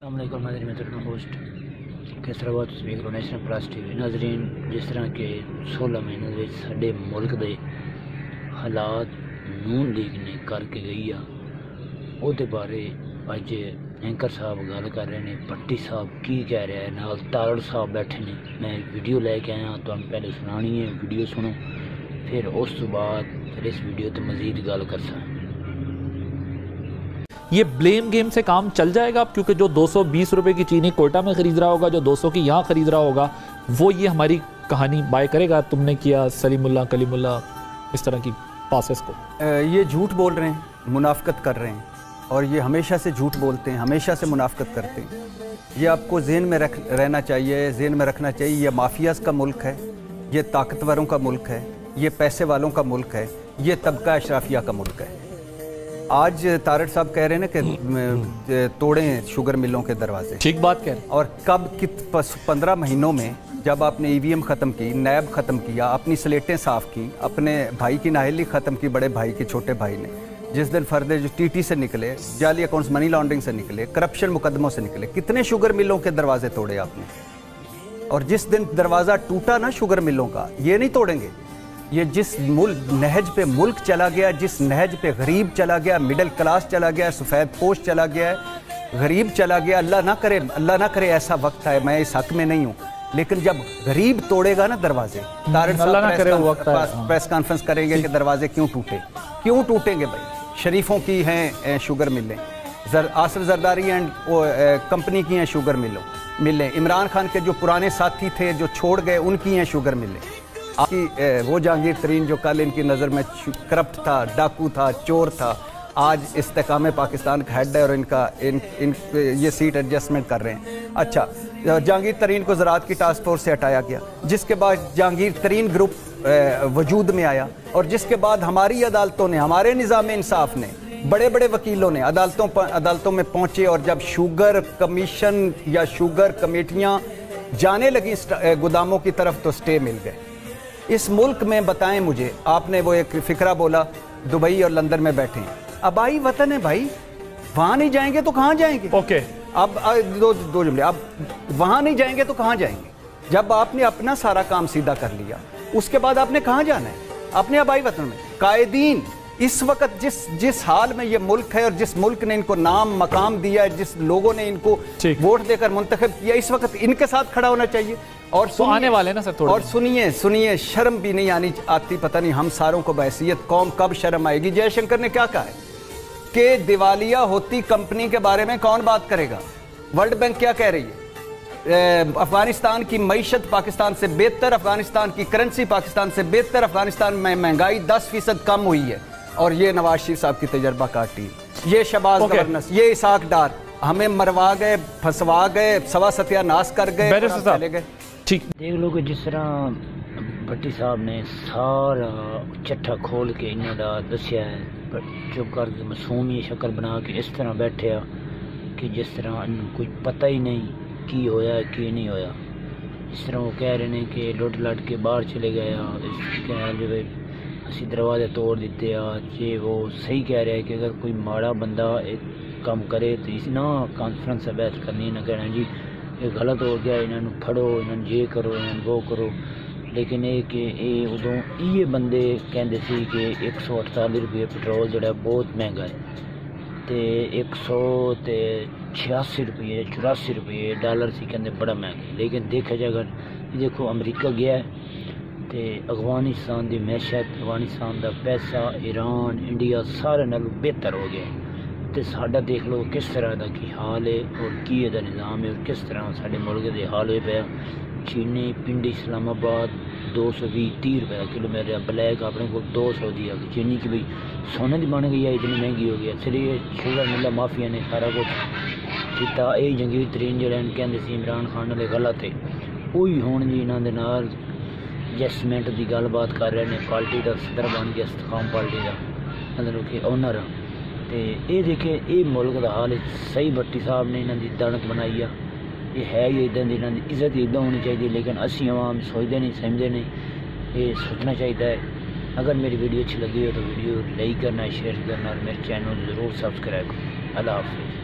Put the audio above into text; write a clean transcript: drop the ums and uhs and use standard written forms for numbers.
السلام علیکم ناظرین، میں ہوسٹ کیسراواد speaker National Plus TV. ناظرین، جس طرح کہ 16 مہینے ساڈے ملک دے حالات نون لیگ نے کر کے گئی وہ بارے اج اینکر صاحب گل کر رہے ہیں۔ پٹی صاحب کی کہہ رہا ہے، نال تارڑ صاحب بیٹھے نے۔ میں ویڈیو لے کے آیا، تو ہم پہلے سنانی ہے، ویڈیو سنو، پھر اس تو بعد اس ویڈیو تے مزید گل کر سکیں۔ یہ بلیم گیم سے کام چل جائے گا، کیونکہ جو 220 روپے کی چینی کوئٹہ میں خرید رہا ہوگا، جو 200 کی یہاں خرید رہا ہوگا، وہ یہ ہماری کہانی بائی کرے گا تم نے کیا سلیم اللہ کلیم اللہ اس طرح کی پاسز کو۔ یہ جھوٹ بول رہے ہیں، منافقت کر رہے ہیں، اور یہ ہمیشہ سے جھوٹ بولتے ہیں، ہمیشہ سے منافقت کرتے ہیں۔ یہ آپ کو ذہن میں رہنا چاہیے، ذہن میں رکھنا چاہیے، یہ مافیاز کا ملک ہے، یہ طاقتوروں کا ملک ہے، یہ پیسے والوں کا ملک ہے، یہ طبقہ اشرافیہ کا ملک ہے۔ آج تارڑ صاحب کہہ رہے ہیں کہ توڑیں شوگر ملوں کے دروازے، ٹھیک بات کہہ رہے ہیں۔ اور کب 15 مہینوں میں جب آپ نے EVM ختم کی، نیب ختم کیا، اپنی سلیٹیں صاف کی، اپنے بھائی کی نااہلی ختم کی، بڑے بھائی کے چھوٹے بھائی نے، جس دن فردے جو TT سے نکلے، جعلی اکاؤنٹس منی لانڈرنگ سے نکلے، کرپشن مقدموں سے نکلے، کتنے شوگر ملوں کے دروازے توڑے آپ نے؟ اور جس دن دروازہ ٹوٹا نا شوگر ملوں کا، یہ نہیں توڑیں گے۔ یہ جس نہج پہ ملک چلا گیا، جس نہج پہ غریب چلا گیا، مڈل کلاس چلا گیا، سفید پوش چلا گیا ہے، غریب چلا گیا، اللہ نہ کرے ایسا وقت ہے، میں اس حق میں نہیں ہوں، لیکن جب غریب توڑے گا نا دروازے، تارڑ صاحب پریس کانفرنس کریں گے کہ دروازے کیوں ٹوٹیں گے؟ بھائی شریفوں کی ہیں شوگر ملیں، آصف زرداری اینڈ کمپنی کی ہیں شوگر ملیں، عمران خان کے جو پرانے ساتھی تھے جو چھوڑ گئے ان کی ہیں شوگر ملیں۔ وہ جہانگیر ترین جو کل ان کی نظر میں کرپٹ تھا، ڈاکو تھا، چور تھا، آج استحکام پاکستان کا ہیڈ ہے، اور یہ سیٹ ایڈجسٹمنٹ کر رہے ہیں۔ اچھا، جہانگیر ترین کو زراعت کی ٹاسک فورس سے ہٹایا گیا، جس کے بعد جہانگیر ترین گروپ وجود میں آیا، اور جس کے بعد ہماری عدالتوں نے، ہمارے نظام انصاف نے، بڑے بڑے وکیلوں نے عدالتوں میں پہنچے، اور جب شوگر کمیشن یا شوگر کمیٹیاں جانے لگیں گوداموں کی طرف تو سٹے مل گئے۔ اس ملک میں بتائیں مجھے، آپ نے وہ ایک فکرہ بولا دبئی اور لندن میں بیٹھے ہیں، آبائی وطن ہے بھائی، وہاں نہیں جائیں گے تو کہاں جائیں گے؟ اوکے، اب دو جملے، اب وہاں نہیں جائیں گے تو کہاں جائیں گے؟ جب آپ نے اپنا سارا کام سیدھا کر لیا، اس کے بعد آپ نے کہاں جانا ہے؟ اپنے آبائی وطن میں۔ قائدین اس وقت جس حال میں یہ ملک ہے، اور جس ملک نے ان کو نام مقام دیا ہے، جس لوگوں نے ان کو ووٹ دے کر منتخب کیا، اس وقت ان کے ساتھ کھڑا ہونا چاہیے۔ اور آنے والے نا سر، اور سنیے، شرم بھی نہیں آتی، پتہ نہیں ہم ساروں کو بحیثیت قوم کب شرم آئے گی۔ جے شنکر نے کیا کہا ہے کہ دیوالیہ ہوتی کمپنی کے بارے میں کون بات کرے گا؟ ورلڈ بینک کیا کہہ رہی ہے؟ افغانستان کی معیشت پاکستان سے بہتر، افغانستان کی کرنسی پاکستان سے بہتر، افغانستان میں مہنگائی 10% کم ہوئی ہے، اور یہ نواز شریف صاحب کی تجربہ کارٹی، یہ شہباز گورننس، یہ اسحاق ڈار ہمیں مروا گئے، پھنسوا گئے، سوا ستیہ ناس کر گئے، چلے گئے۔ دیکھ لو کہ جس طرح بھٹی صاحب نے سارا چٹھا کھول کے انہوں دا دسیا ہے، چپ کر کے معصومی شکل بنا کے اس طرح بیٹھے کہ جس طرح کوئی پتہ ہی نہیں کی ہویا کی نہیں ہویا۔ اس طرح وہ کہہ رہے ہیں کہ لٹ لٹ کے باہر چلے گئے، جو اسی دروازے توڑ دیتے ہیں۔ وہ صحیح کہہ رہے ہیں کہ اگر کوئی ماڑا بندہ ایک کام کرے تو اس نہ کانفرنس سے بحث کرنی، نہ کہنا جی یہ غلط ہو گیا، انہوں پھڑو، انہوں یہ کرو، انہوں وہ کرو۔ لیکن کہ ادو یہ بندے کہندے سی کہ 148 روپے پٹرول جڑا بہت مہنگا ہے، تے 186 روپے 84 روپے ڈالر سی کہندے بڑا مہنگا ہے۔ لیکن دیکھا جائے اگر دیکھو امریکہ گیا ہے تے افغانستان دی معیشت، افغانستان دا پیسہ، ایران، انڈیا سارے نالوں بہتر ہو گیا ہے۔ تے ساڈا دیکھ لو کس طرح دا کی حال ہے، اور کی دا نظام ہے، اور کس طرح ساڈے ملک دے حال ہوئے پیا۔ چینی پنڈی اسلام آباد 220-30 روپے کلو میرا بلیک اپنے کو 200 دیا، چینی کی بھائی سونے دی بن گئی ہے، اتنی مہنگی ہو گئی ہے۔ صرف شوگر ملا مافیا نے سارا کچھ کیتا۔ یہ جہانگیر ترین جڑے کہندے سی عمران خان والے غلط ہے، وہی ہون جی انہاں دے نال ایڈجسٹمنٹ دی گل بات کر رہے ہیں۔ پارٹی دا صدر بن گیا، استحکام پارٹی دا مطلب کہ اونر۔ تے یہ دیکھے یہ ملک دا حال ہے۔ صحیح بھٹی صاحب نے انہاں دی دانت بنائی ہے، یہ ہے ہی ادھر دی، انہاں دی عزت ادھر ہونی چاہیے، لیکن اسی عوام سوچتے نہیں، سمجھتے نہیں، یہ سوچنا چاہیے ہے۔ اگر میری ویڈیو اچھی لگی ہو تو ویڈیو لائک کرنا، شیئر کرنا، اور میرے چینل ضرور سبسکرائب کرنا۔ اللہ حافظ۔